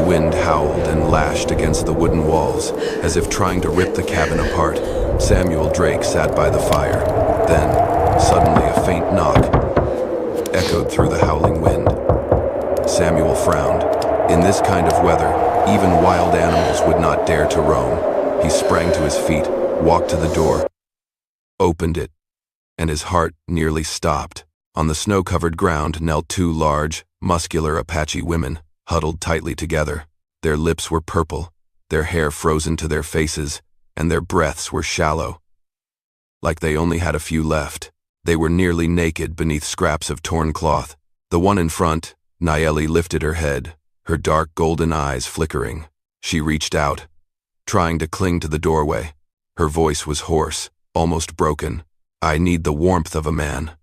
The wind howled and lashed against the wooden walls, as if trying to rip the cabin apart. Samuel Drake sat by the fire. Then, suddenly a faint knock echoed through the howling wind. Samuel frowned. In this kind of weather, even wild animals would not dare to roam. He sprang to his feet, walked to the door, opened it, and his heart nearly stopped. On the snow-covered ground knelt two large, muscular Apache women, huddled tightly together. Their lips were purple, their hair frozen to their faces, and their breaths were shallow, like they only had a few left. They were nearly naked beneath scraps of torn cloth. The one in front, Nayeli, lifted her head, her dark golden eyes flickering. She reached out, trying to cling to the doorway. Her voice was hoarse, almost broken. "I need the warmth of a man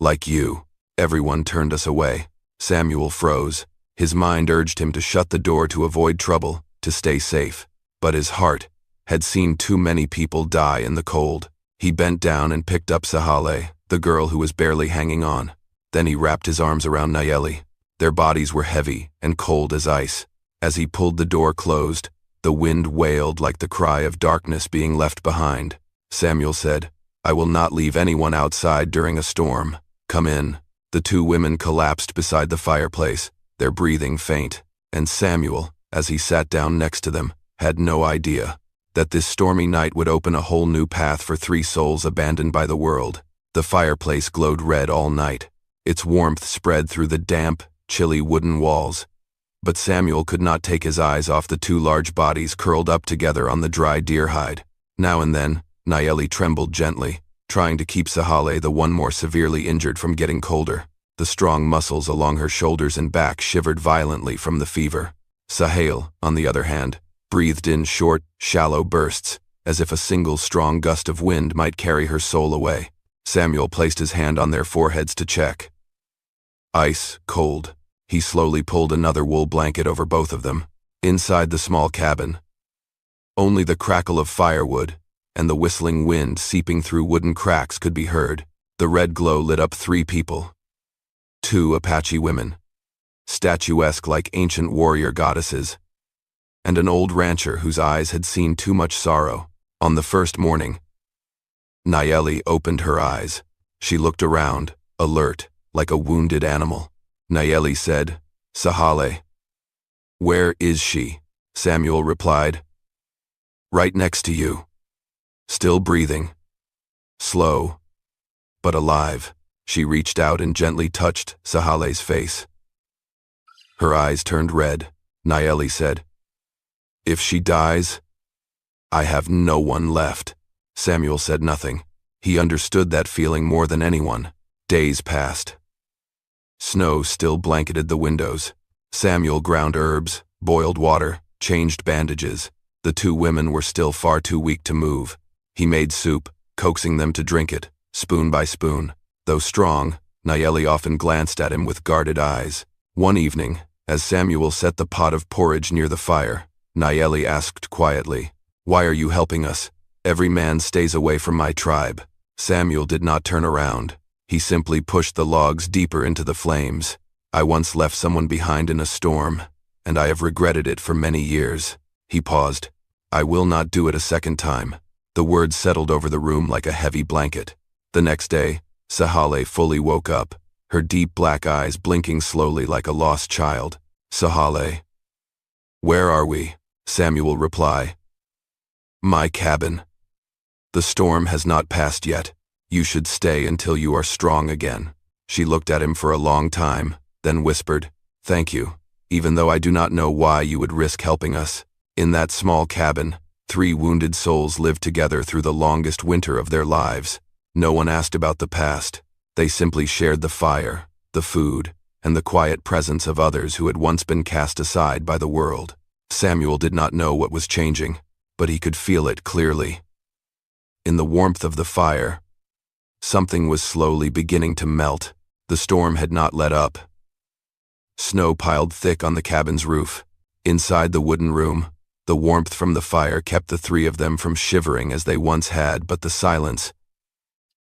like you." Everyone turned us away. Samuel froze. His mind urged him to shut the door to avoid trouble, to stay safe. But his heart had seen too many people die in the cold. He bent down and picked up Sahale, the girl who was barely hanging on. Then he wrapped his arms around Nayeli. Their bodies were heavy and cold as ice. As he pulled the door closed, the wind wailed like the cry of darkness being left behind. Samuel said, "I will not leave anyone outside during a storm. Come in." The two women collapsed beside the fireplace, their breathing faint, and Samuel, as he sat down next to them, had no idea that this stormy night would open a whole new path for three souls abandoned by the world. The fireplace glowed red all night. Its warmth spread through the damp, chilly wooden walls. But Samuel could not take his eyes off the two large bodies curled up together on the dry deer hide. Now and then, Nayeli trembled gently, trying to keep Sahale, the one more severely injured, from getting colder. The strong muscles along her shoulders and back shivered violently from the fever. Sahale, on the other hand, breathed in short, shallow bursts, as if a single strong gust of wind might carry her soul away. Samuel placed his hand on their foreheads to check. Ice cold. He slowly pulled another wool blanket over both of them. Inside the small cabin, only the crackle of firewood and the whistling wind seeping through wooden cracks could be heard. The red glow lit up three people. Two Apache women, statuesque like ancient warrior goddesses, and an old rancher whose eyes had seen too much sorrow. On the first morning, Nayeli opened her eyes. She looked around, alert, like a wounded animal. Nayeli said, "Sahale." "Where is she?" Samuel replied. "Right next to you. Still breathing. Slow, but alive." She reached out and gently touched Sahale's face. Her eyes turned red. Nayeli said, "If she dies, I have no one left." Samuel said nothing. He understood that feeling more than anyone. Days passed. Snow still blanketed the windows. Samuel ground herbs, boiled water, changed bandages. The two women were still far too weak to move. He made soup, coaxing them to drink it, spoon by spoon. Though strong, Nayeli often glanced at him with guarded eyes. One evening, as Samuel set the pot of porridge near the fire, Nayeli asked quietly, "Why are you helping us? Every man stays away from my tribe." Samuel did not turn around. He simply pushed the logs deeper into the flames. "I once left someone behind in a storm, and I have regretted it for many years." He paused. "I will not do it a second time." The words settled over the room like a heavy blanket. The next day, Sahale fully woke up, her deep black eyes blinking slowly like a lost child. "Sahale." "Where are we?" Samuel replied. "My cabin. The storm has not passed yet. You should stay until you are strong again." She looked at him for a long time, then whispered, "Thank you, even though I do not know why you would risk helping us." In that small cabin, three wounded souls lived together through the longest winter of their lives. No one asked about the past. They simply shared the fire, the food, and the quiet presence of others who had once been cast aside by the world. Samuel did not know what was changing, but he could feel it clearly. In the warmth of the fire, something was slowly beginning to melt. The storm had not let up. Snow piled thick on the cabin's roof. Inside the wooden room, the warmth from the fire kept the three of them from shivering as they once had, but the silence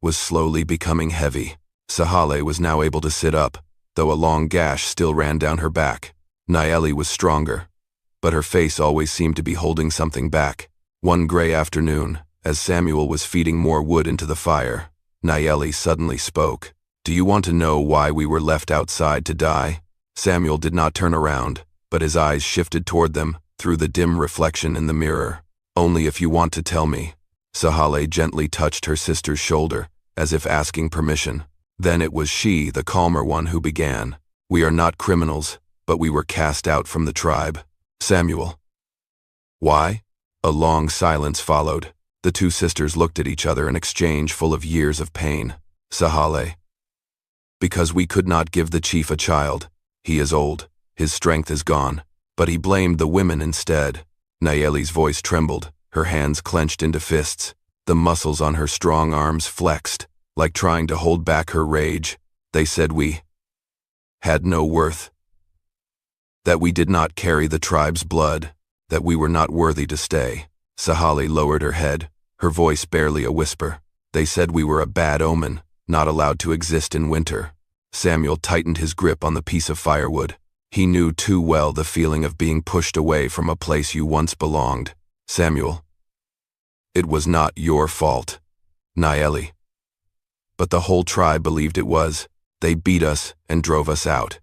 was slowly becoming heavy. Sahale was now able to sit up, though a long gash still ran down her back. Nayeli was stronger, but her face always seemed to be holding something back. One gray afternoon, as Samuel was feeding more wood into the fire, Nayeli suddenly spoke. "Do you want to know why we were left outside to die?" Samuel did not turn around, but his eyes shifted toward them through the dim reflection in the mirror. "Only if you want to tell me." Sahale gently touched her sister's shoulder, as if asking permission. Then it was she, the calmer one, who began. "We are not criminals, but we were cast out from the tribe." Samuel. "Why?" A long silence followed. The two sisters looked at each other, an exchange full of years of pain. Sahale. "Because we could not give the chief a child. He is old, his strength is gone, but he blamed the women instead." Nayeli's voice trembled, her hands clenched into fists. The muscles on her strong arms flexed, like trying to hold back her rage. "They said we had no worth, that we did not carry the tribe's blood, that we were not worthy to stay." Sahale lowered her head, her voice barely a whisper. "They said we were a bad omen, not allowed to exist in winter." Samuel tightened his grip on the piece of firewood. He knew too well the feeling of being pushed away from a place you once belonged. "Samuel, it was not your fault, Nayeli. But the whole tribe believed it was. They beat us and drove us out.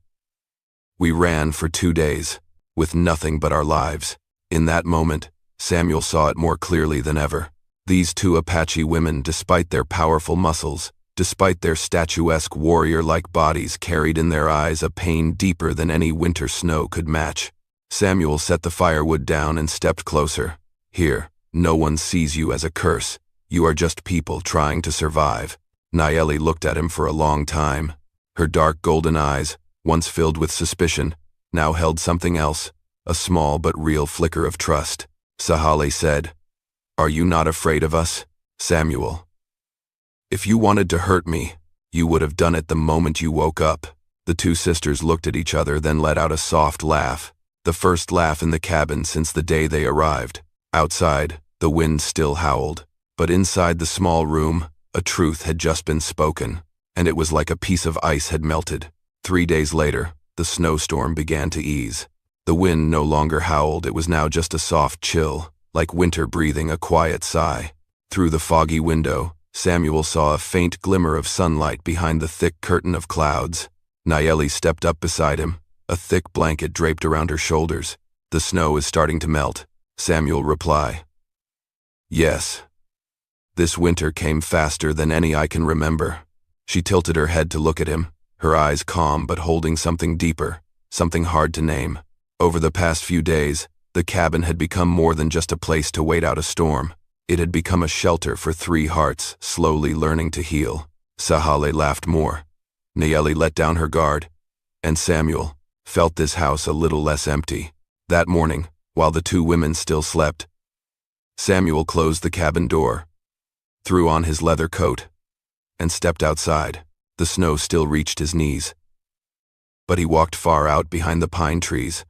We ran for 2 days, with nothing but our lives." In that moment, Samuel saw it more clearly than ever. These two Apache women, despite their powerful muscles, despite their statuesque warrior-like bodies, carried in their eyes a pain deeper than any winter snow could match. Samuel set the firewood down and stepped closer. "Here, no one sees you as a curse. You are just people trying to survive." Nayeli looked at him for a long time. Her dark golden eyes, once filled with suspicion, now held something else, a small but real flicker of trust. Sahale said, "Are you not afraid of us, Samuel? If you wanted to hurt me, you would have done it the moment you woke up." The two sisters looked at each other, then let out a soft laugh, the first laugh in the cabin since the day they arrived. Outside, the wind still howled, but inside the small room, a truth had just been spoken, and it was like a piece of ice had melted. 3 days later, the snowstorm began to ease. The wind no longer howled, it was now just a soft chill, like winter breathing a quiet sigh. Through the foggy window, Samuel saw a faint glimmer of sunlight behind the thick curtain of clouds. Nayeli stepped up beside him, a thick blanket draped around her shoulders. "The snow is starting to melt," Samuel replied. "Yes. This winter came faster than any I can remember." She tilted her head to look at him, her eyes calm but holding something deeper, something hard to name. Over the past few days, the cabin had become more than just a place to wait out a storm. It had become a shelter for 3 hearts, slowly learning to heal. Sahale laughed more. Nayeli let down her guard, and Samuel felt this house a little less empty. That morning, while the 2 women still slept, Samuel closed the cabin door, threw on his leather coat, and stepped outside. The snow still reached his knees, but he walked far out behind the pine trees,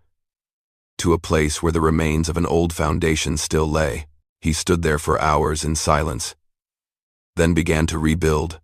to a place where the remains of an old foundation still lay. He stood there for hours in silence, then began to rebuild,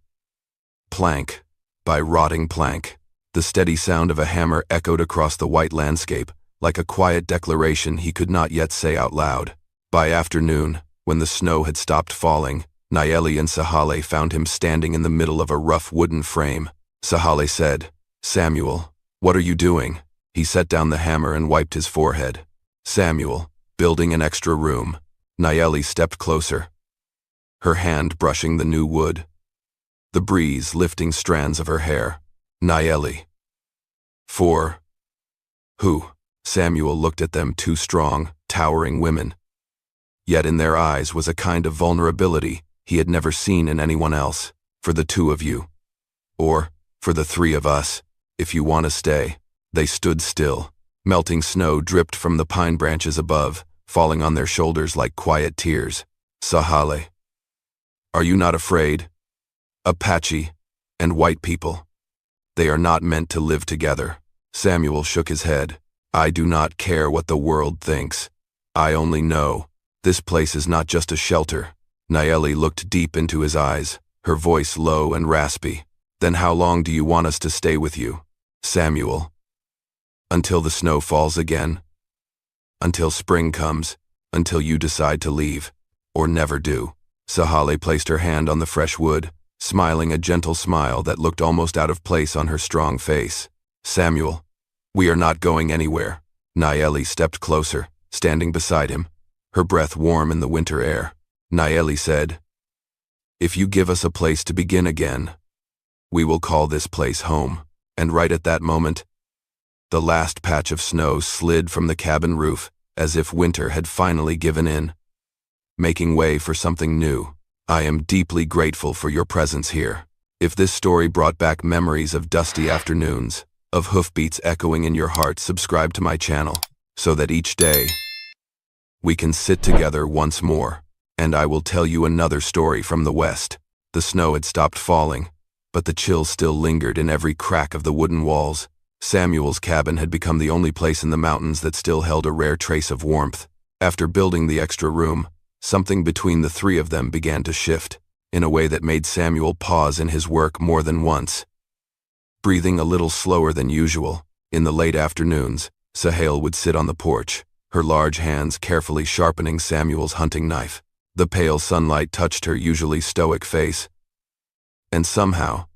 plank by rotting plank. The steady sound of a hammer echoed across the white landscape, like a quiet declaration he could not yet say out loud. By afternoon, when the snow had stopped falling, Nayeli and Sahale found him standing in the middle of a rough wooden frame. Sahale said, "Samuel, what are you doing?" He set down the hammer and wiped his forehead. "Samuel, building an extra room." Nayeli stepped closer, her hand brushing the new wood, the breeze lifting strands of her hair. "Nayeli. For who?" Samuel looked at them, 2 strong, towering women. Yet in their eyes was a kind of vulnerability he had never seen in anyone else. "For the 2 of you. Or, for the 3 of us, if you want to stay." They stood still. Melting snow dripped from the pine branches above, falling on their shoulders like quiet tears. "Sahale. Are you not afraid? Apache and white people. They are not meant to live together." Samuel shook his head. "I do not care what the world thinks. I only know this place is not just a shelter." Nayeli looked deep into his eyes, her voice low and raspy. "Then how long do you want us to stay with you, Samuel?" Until the snow falls again. Until spring comes. Until you decide to leave. Or never do. Sahale placed her hand on the fresh wood, smiling a gentle smile that looked almost out of place on her strong face. Samuel, we are not going anywhere. Nayeli stepped closer, standing beside him, her breath warm in the winter air. Nayeli said, "If you give us a place to begin again, we will call this place home." And right at that moment, the last patch of snow slid from the cabin roof, as if winter had finally given in, making way for something new. I am deeply grateful for your presence here. If this story brought back memories of dusty afternoons, of hoofbeats echoing in your heart, subscribe to my channel, so that each day we can sit together once more, and I will tell you another story from the West. The snow had stopped falling, but the chill still lingered in every crack of the wooden walls. Samuel's cabin had become the only place in the mountains that still held a rare trace of warmth. After building the extra room, something between the three of them began to shift, in a way that made Samuel pause in his work more than once. Breathing a little slower than usual, in the late afternoons, Sahale would sit on the porch, her large hands carefully sharpening Samuel's hunting knife. The pale sunlight touched her usually stoic face, and somehow,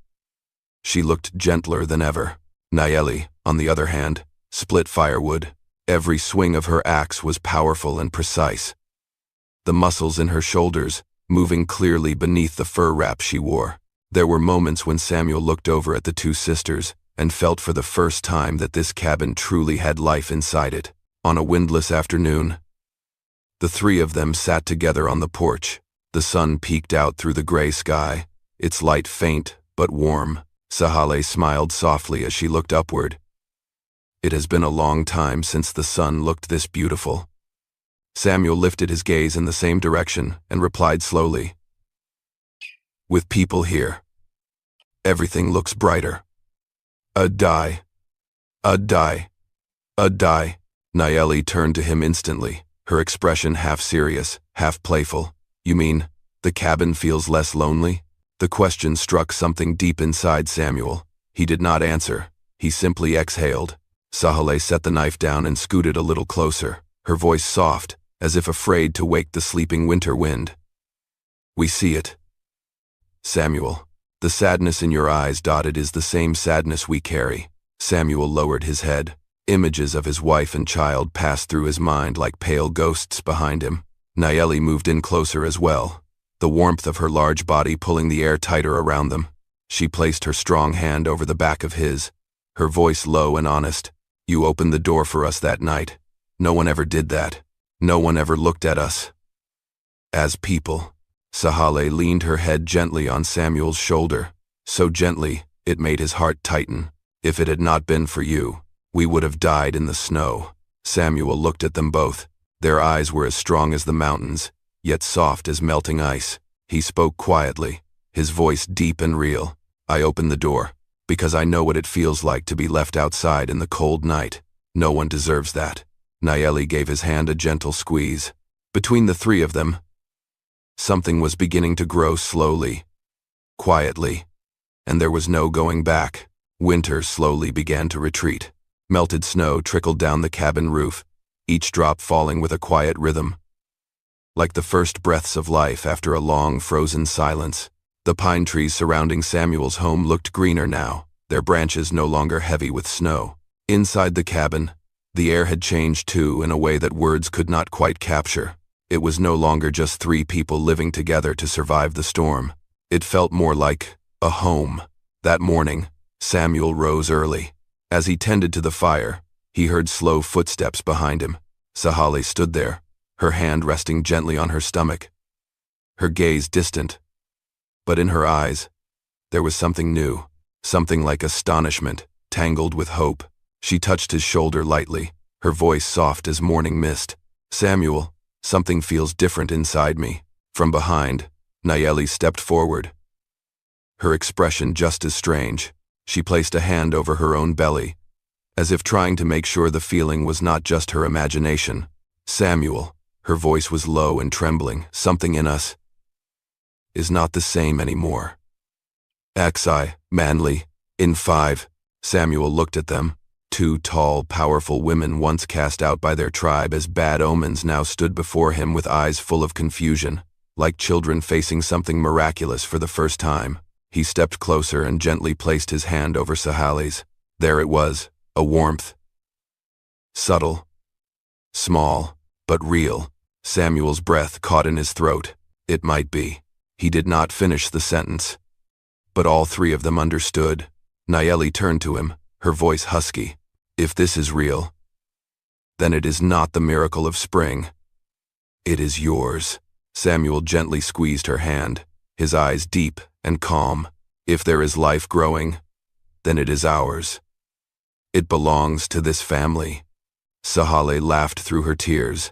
she looked gentler than ever. Nayeli, on the other hand, split firewood. Every swing of her axe was powerful and precise, the muscles in her shoulders moving clearly beneath the fur wrap she wore. There were moments when Samuel looked over at the two sisters and felt for the first time that this cabin truly had life inside it. On a windless afternoon, the three of them sat together on the porch. The sun peeked out through the gray sky, its light faint but warm. Sahale smiled softly as she looked upward. It has been a long time since the sun looked this beautiful. Samuel lifted his gaze in the same direction and replied slowly, "With people here, everything looks brighter. A die. A die. A die." Nayeli turned to him instantly, her expression half serious, half playful. "You mean, the cabin feels less lonely?" The question struck something deep inside Samuel. He did not answer. He simply exhaled. Sahale set the knife down and scooted a little closer, her voice soft, as if afraid to wake the sleeping winter wind. "We see it. Samuel, the sadness in your eyes dotted is the same sadness we carry." Samuel lowered his head. Images of his wife and child passed through his mind like pale ghosts behind him. Nayeli moved in closer as well, the warmth of her large body pulling the air tighter around them. She placed her strong hand over the back of his, her voice low and honest. "You opened the door for us that night. No one ever did that. No one ever looked at us as people." Sahale leaned her head gently on Samuel's shoulder, so gently it made his heart tighten. "If it had not been for you, we would have died in the snow." Samuel looked at them both. Their eyes were as strong as the mountains, yet soft as melting ice. He spoke quietly, his voice deep and real. "I opened the door because I know what it feels like to be left outside in the cold night. No one deserves that." Nayeli gave his hand a gentle squeeze. Between the three of them, something was beginning to grow slowly, quietly, and there was no going back. Winter slowly began to retreat. Melted snow trickled down the cabin roof, each drop falling with a quiet rhythm, like the first breaths of life after a long frozen silence. The pine trees surrounding Samuel's home looked greener now, their branches no longer heavy with snow. Inside the cabin, the air had changed too in a way that words could not quite capture. It was no longer just three people living together to survive the storm. It felt more like a home. That morning, Samuel rose early. As he tended to the fire, he heard slow footsteps behind him. Sahale stood there, her hand resting gently on her stomach, her gaze distant. But in her eyes, there was something new, something like astonishment, tangled with hope. She touched his shoulder lightly, her voice soft as morning mist. "Samuel, something feels different inside me." From behind, Nayeli stepped forward, her expression just as strange. She placed a hand over her own belly, as if trying to make sure the feeling was not just her imagination. "Samuel," her voice was low and trembling, "something in us is not the same anymore." "Axi, manly, in 5. Samuel looked at them, Two tall, powerful women once cast out by their tribe as bad omens now stood before him with eyes full of confusion, like children facing something miraculous for the first time. He stepped closer and gently placed his hand over Sahali's. There it was, a warmth. Subtle. Small, but real. Samuel's breath caught in his throat. It might be. He did not finish the sentence. But all three of them understood. Nayeli turned to him, her voice husky. If this is real, then it is not the miracle of spring. It is yours. Samuel gently squeezed her hand, his eyes deep and calm. If there is life growing, then it is ours. It belongs to this family. Sahale laughed through her tears.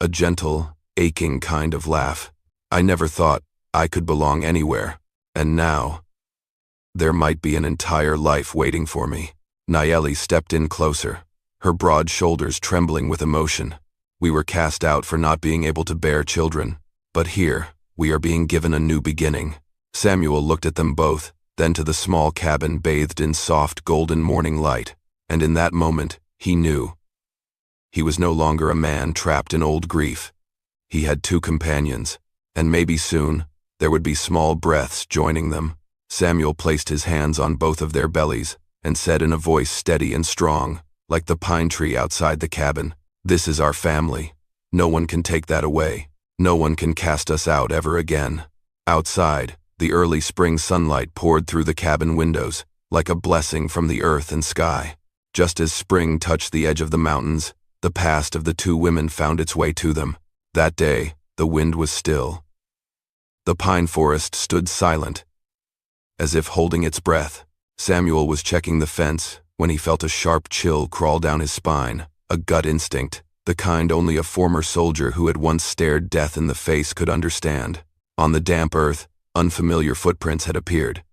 A gentle, aching kind of laugh. I never thought I could belong anywhere, and now there might be an entire life waiting for me. Nayeli stepped in closer, her broad shoulders trembling with emotion. We were cast out for not being able to bear children, but here, we are being given a new beginning. Samuel looked at them both, then to the small cabin bathed in soft golden morning light, and in that moment, he knew. He was no longer a man trapped in old grief. He had two companions, and maybe soon, there would be small breaths joining them. Samuel placed his hands on both of their bellies, and said in a voice steady and strong, like the pine tree outside the cabin, "This is our family. No one can take that away. No one can cast us out ever again." Outside, the early spring sunlight poured through the cabin windows, like a blessing from the earth and sky. Just as spring touched the edge of the mountains, the past of the two women found its way to them. That day, the wind was still. The pine forest stood silent, as if holding its breath. Samuel was checking the fence when he felt a sharp chill crawl down his spine, a gut instinct, the kind only a former soldier who had once stared death in the face could understand. On the damp earth, unfamiliar footprints had appeared.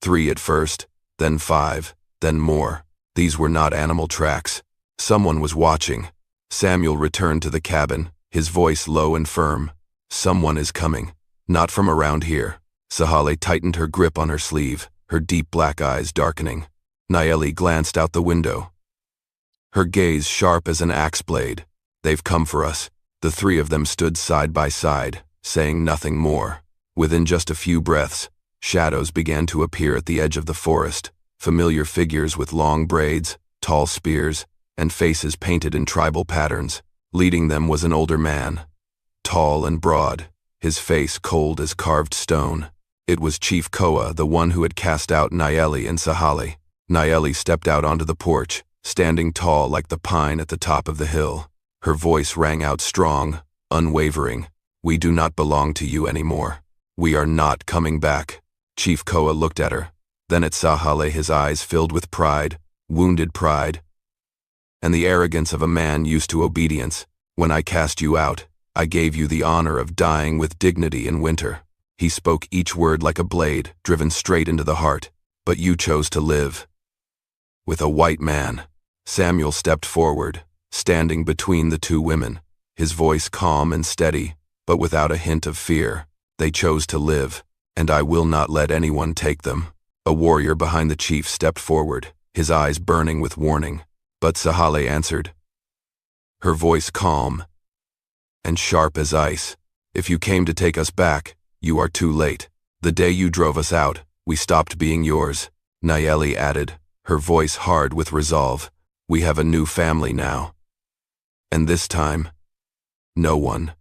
3 at first, then 5, then more. These were not animal tracks. Someone was watching. Samuel returned to the cabin, his voice low and firm. Someone is coming. Not from around here. Sahale tightened her grip on her sleeve, her deep black eyes darkening. Nayeli glanced out the window, her gaze sharp as an axe blade. They've come for us. The three of them stood side by side, saying nothing more. Within just a few breaths, shadows began to appear at the edge of the forest, familiar figures with long braids, tall spears, and faces painted in tribal patterns. Leading them was an older man, tall and broad, his face cold as carved stone. It was Chief Koa, the one who had cast out Nayeli and Sahale. Nayeli stepped out onto the porch, standing tall like the pine at the top of the hill. Her voice rang out strong, unwavering. "We do not belong to you anymore. We are not coming back." Chief Koa looked at her, then at Sahale, his eyes filled with pride, wounded pride, and the arrogance of a man used to obedience. "When I cast you out, I gave you the honor of dying with dignity in winter." He spoke each word like a blade, driven straight into the heart. "But you chose to live with a white man." Samuel stepped forward, standing between the two women, his voice calm and steady, but without a hint of fear. "They chose to live, and I will not let anyone take them." A warrior behind the chief stepped forward, his eyes burning with warning. But Sahale answered, her voice calm and sharp as ice. "If you came to take us back, you are too late. The day you drove us out, we stopped being yours." Nayeli added, her voice hard with resolve, "We have a new family now. And this time, no one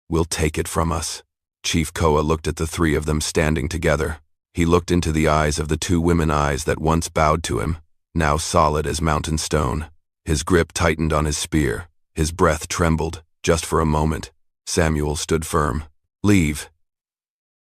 will take it from us." Chief Koa looked at the three of them standing together. He looked into the eyes of the two women, eyes that once bowed to him, now solid as mountain stone. His grip tightened on his spear. His breath trembled, just for a moment. Samuel stood firm. "Leave,"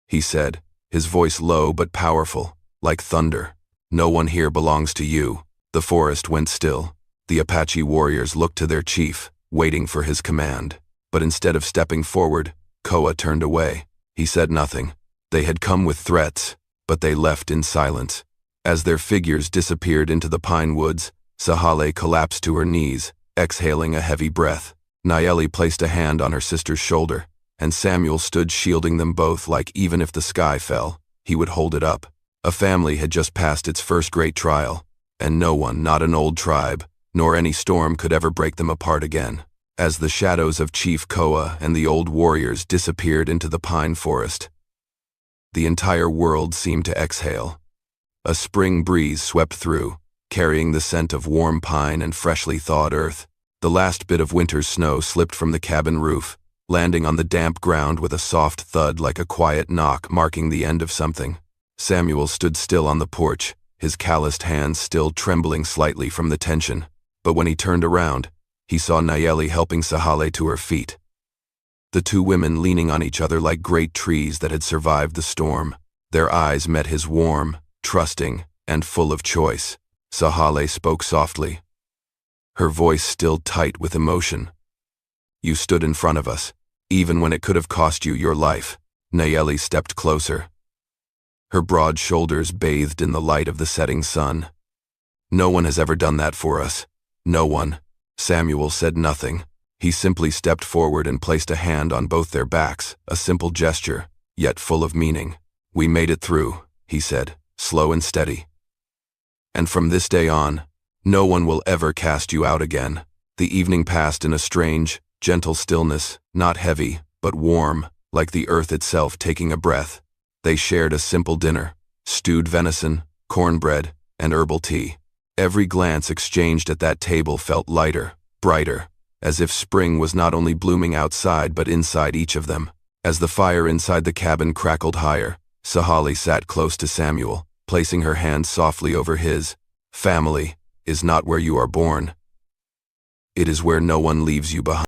he said, his voice low but powerful, like thunder. "No one here belongs to you." The forest went still. The Apache warriors looked to their chief, waiting for his command. But instead of stepping forward, Koa turned away. He said nothing. They had come with threats, but they left in silence. As their figures disappeared into the pine woods, Sahale collapsed to her knees, exhaling a heavy breath. Nayeli placed a hand on her sister's shoulder, and Samuel stood shielding them both, like even if the sky fell, he would hold it up. A family had just passed its first great trial, And no one, not an old tribe, nor any storm could ever break them apart again. As the shadows of Chief Koa and the old warriors disappeared into the pine forest, the entire world seemed to exhale. A spring breeze swept through, carrying the scent of warm pine and freshly thawed earth. The last bit of winter's snow slipped from the cabin roof, landing on the damp ground with a soft thud like a quiet knock marking the end of something. Samuel stood still on the porch, his calloused hands still trembling slightly from the tension. But when he turned around, he saw Nayeli helping Sahale to her feet. The two women leaning on each other like great trees that had survived the storm. Their eyes met his warm, trusting, and full of choice. Sahale spoke softly, her voice still tight with emotion. "You stood in front of us, even when it could have cost you your life." Nayeli stepped closer, her broad shoulders bathed in the light of the setting sun. "No one has ever done that for us. No one." Samuel said nothing. He simply stepped forward and placed a hand on both their backs, a simple gesture, yet full of meaning. "We made it through," he said, slow and steady. "And from this day on, no one will ever cast you out again." The evening passed in a strange, gentle stillness, not heavy, but warm, like the earth itself taking a breath. They shared a simple dinner: stewed venison, cornbread, and herbal tea. Every glance exchanged at that table felt lighter, brighter, as if spring was not only blooming outside but inside each of them. As the fire inside the cabin crackled higher, Sahale sat close to Samuel, placing her hand softly over his. "Family is not where you are born. It is where no one leaves you behind."